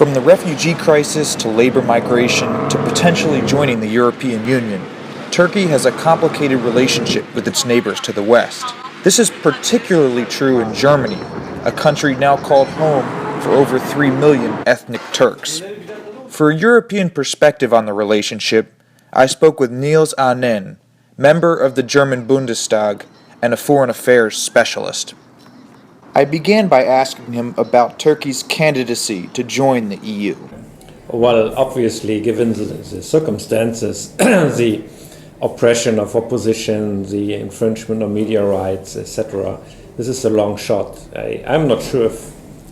From the refugee crisis to labor migration to potentially joining the European Union, Turkey has a complicated relationship with its neighbors to the west. This is particularly true in Germany, a country now called home for over 3 million ethnic Turks. For a European perspective on the relationship, I spoke with Niels Annen, member of the German Bundestag and a foreign affairs specialist. I began by asking him about Turkey's candidacy to join the EU. Well, obviously, given the circumstances, the oppression of opposition, the infringement of media rights, etc., this is a long shot. I'm not sure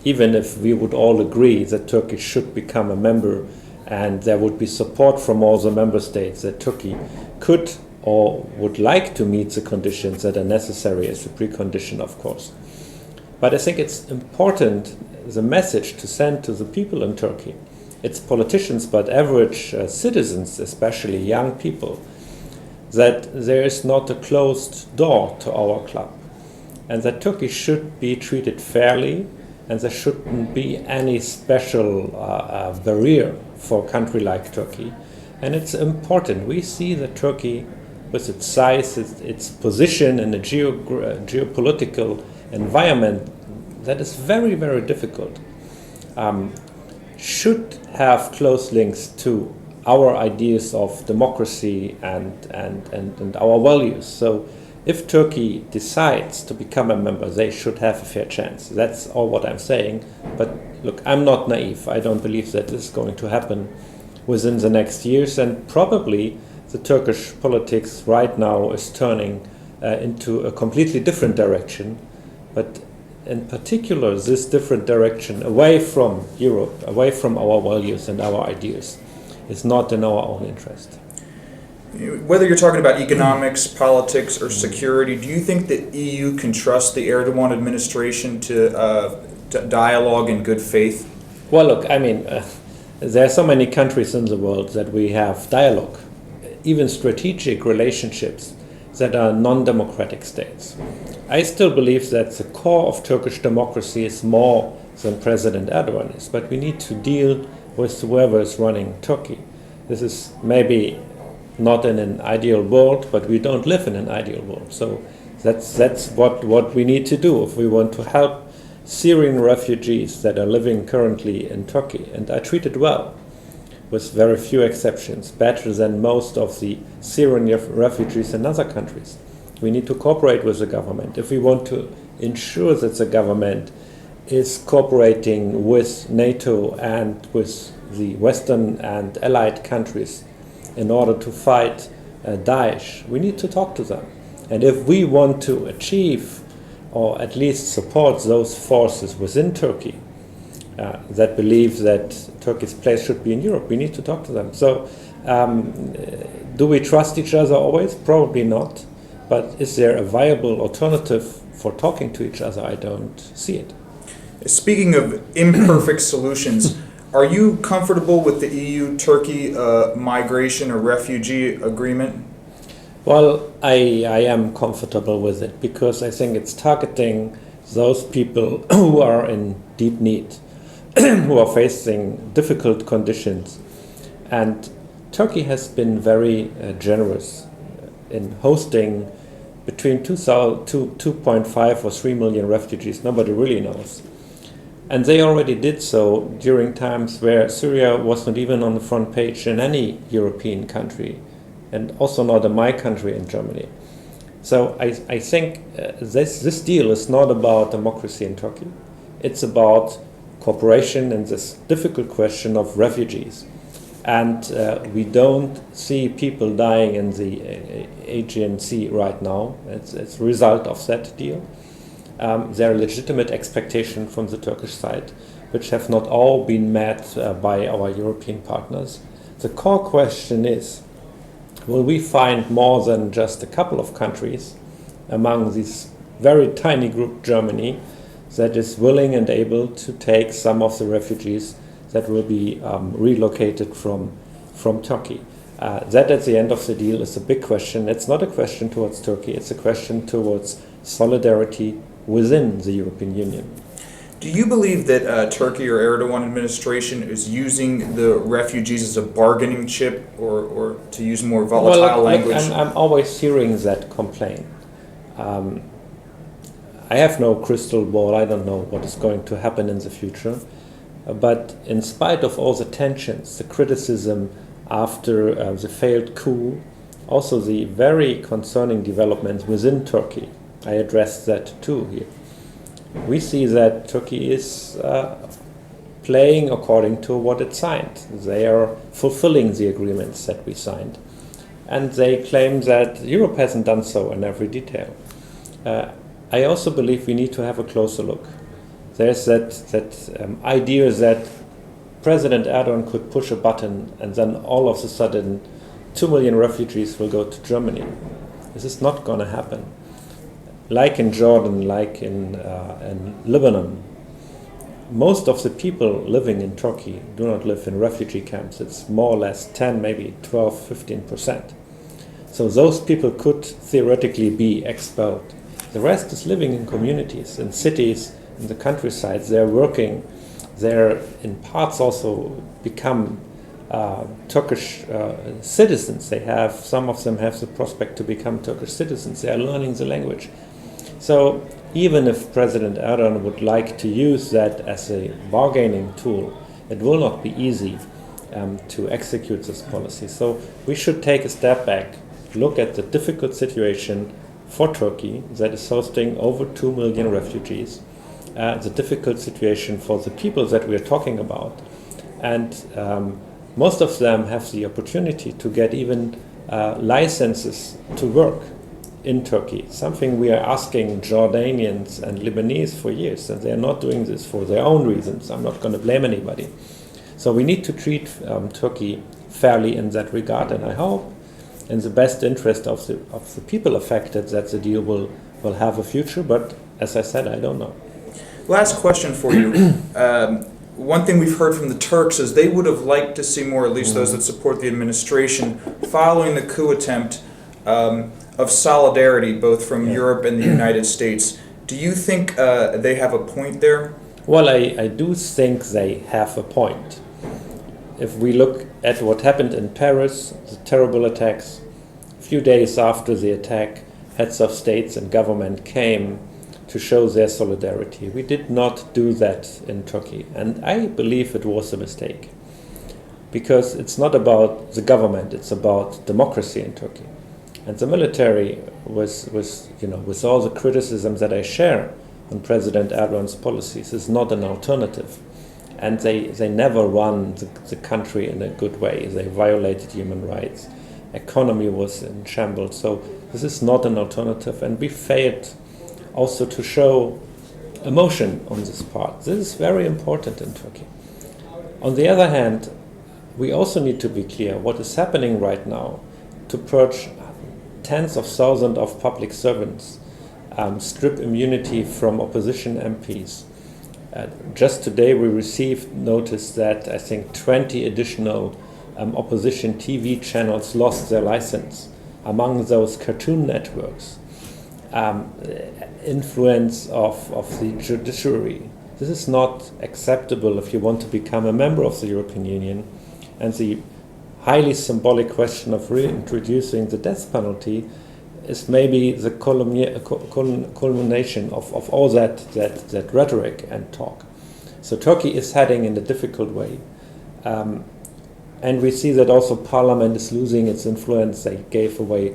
even if we would all agree that Turkey should become a member and there would be support from all the member states that Turkey could or would like to meet the conditions that are necessary as a precondition, of course. But I think it's important, the message to send to the people in Turkey, it's politicians but average citizens, especially young people, that there is not a closed door to our club and that Turkey should be treated fairly and there shouldn't be any special barrier for a country like Turkey. And it's important. We see that Turkey, with its size, its position in a geopolitical environment that is very, very difficult, should have close links to our ideas of democracy and our values. So if Turkey decides to become a member, they should have a fair chance. That's all what I'm saying. But look, I'm not naive. I don't believe that this is going to happen within the next years, and probably the Turkish politics right now is turning into a completely different direction. But in particular, this different direction away from Europe, away from our values and our ideas, is not in our own interest. Whether you're talking about economics, politics, or security, do you think the EU can trust the Erdoğan administration to dialogue in good faith? Well, look, I mean, there are so many countries in the world that we have dialogue, even strategic relationships that are non-democratic states. I still believe that the core of Turkish democracy is more than President Erdoğan is, but we need to deal with whoever is running Turkey. This is maybe not in an ideal world, but we don't live in an ideal world. So that's what we need to do if we want to help Syrian refugees that are living currently in Turkey and are treated well, with very few exceptions, better than most of the Syrian refugees in other countries. We need to cooperate with the government. If we want to ensure that the government is cooperating with NATO and with the Western and allied countries in order to fight Daesh, we need to talk to them. And if we want to achieve or at least support those forces within Turkey that believe that Turkey's place should be in Europe, we need to talk to them. So do we trust each other always? Probably not. But is there a viable alternative for talking to each other? I don't see it. Speaking of imperfect solutions, are you comfortable with the EU-Turkey migration or refugee agreement? Well, I am comfortable with it because I think it's targeting those people who are in deep need, who are facing difficult conditions. And Turkey has been very generous in hosting between 2.5 or 3 million refugees. Nobody really knows. And they already did so during times where Syria was not even on the front page in any European country, and also not in my country, in Germany. So I think this deal is not about democracy in Turkey. It's about cooperation in this difficult question of refugees. And we don't see people dying in the Aegean Sea right now. It's a result of that deal. There are legitimate expectations from the Turkish side, which have not all been met by our European partners. The core question is, will we find more than just a couple of countries among this very tiny group, Germany, that is willing and able to take some of the refugees that will be relocated from Turkey? That at the end of the deal is a big question. It's not a question towards Turkey, it's a question towards solidarity within the European Union. Do you believe that Turkey or Erdoğan administration is using the refugees as a bargaining chip, or to use more volatile language? I'm always hearing that complaint. I have no crystal ball. I don't know what is going to happen in the future. But in spite of all the tensions, the criticism after the failed coup, also the very concerning developments within Turkey, I addressed that too here. We see that Turkey is playing according to what it signed. They are fulfilling the agreements that we signed. And they claim that Europe hasn't done so in every detail. I also believe we need to have a closer look. There's that idea that President Erdoğan could push a button and then all of a sudden 2 million refugees will go to Germany. This is not going to happen. Like in Jordan, like in Lebanon, most of the people living in Turkey do not live in refugee camps. It's more or less 10, maybe 12, 15%. So those people could theoretically be expelled. The rest is living in communities, in cities, in the countryside. They're working. They're in parts also become Turkish citizens. Some of them have the prospect to become Turkish citizens. They are learning the language. So even if President Erdoğan would like to use that as a bargaining tool, it will not be easy to execute this policy. So we should take a step back, look at the difficult situation for Turkey that is hosting over 2 million refugees, the difficult situation for the people that we are talking about. And most of them have the opportunity to get even licenses to work in Turkey, something we are asking Jordanians and Lebanese for years, and they are not doing this for their own reasons. I'm not going to blame anybody. So we need to treat Turkey fairly in that regard, and I hope in the best interest of the people affected that the deal will have a future, but as I said, I don't know. Last question for you. One thing we've heard from the Turks is they would have liked to see more, at least those that support the administration, following the coup attempt, of solidarity both from Europe and the United States. Do you think they have a point there? Well, I do think they have a point. If we look at what happened in Paris, the terrible attacks, a few days after the attack, heads of states and government came to show their solidarity. We did not do that in Turkey, and I believe it was a mistake. Because it's not about the government, it's about democracy in Turkey. And the military with all the criticism that I share on President Erdogan's policies, is not an alternative. And they never run the country in a good way. They violated human rights. Economy was in shambles. So this is not an alternative. And we failed also to show emotion on this part. This is very important in Turkey. On the other hand, we also need to be clear what is happening right now to purge tens of thousands of public servants, strip immunity from opposition MPs. Just today we received notice that I think 20 additional opposition TV channels lost their license. Among those, cartoon networks, influence of the judiciary. This is not acceptable if you want to become a member of the European Union. And the highly symbolic question of reintroducing the death penalty is maybe the culmination of all that rhetoric and talk. So Turkey is heading in a difficult way. And we see that also Parliament is losing its influence. They gave away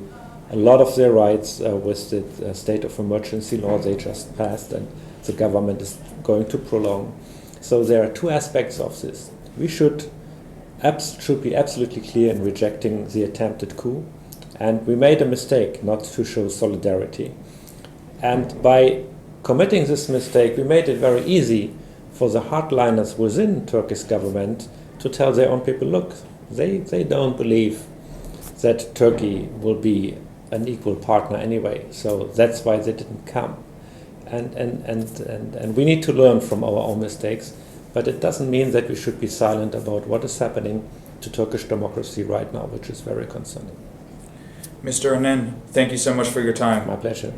a lot of their rights with the state of emergency law they just passed, and the government is going to prolong. So there are two aspects of this. We should be absolutely clear in rejecting the attempted coup, and we made a mistake not to show solidarity. And by committing this mistake, we made it very easy for the hardliners within Turkish government to tell their own people, look, they don't believe that Turkey will be an equal partner anyway, so that's why they didn't come. And we need to learn from our own mistakes. But it doesn't mean that we should be silent about what is happening to Turkish democracy right now, which is very concerning. Mr. Annen, thank you so much for your time. My pleasure.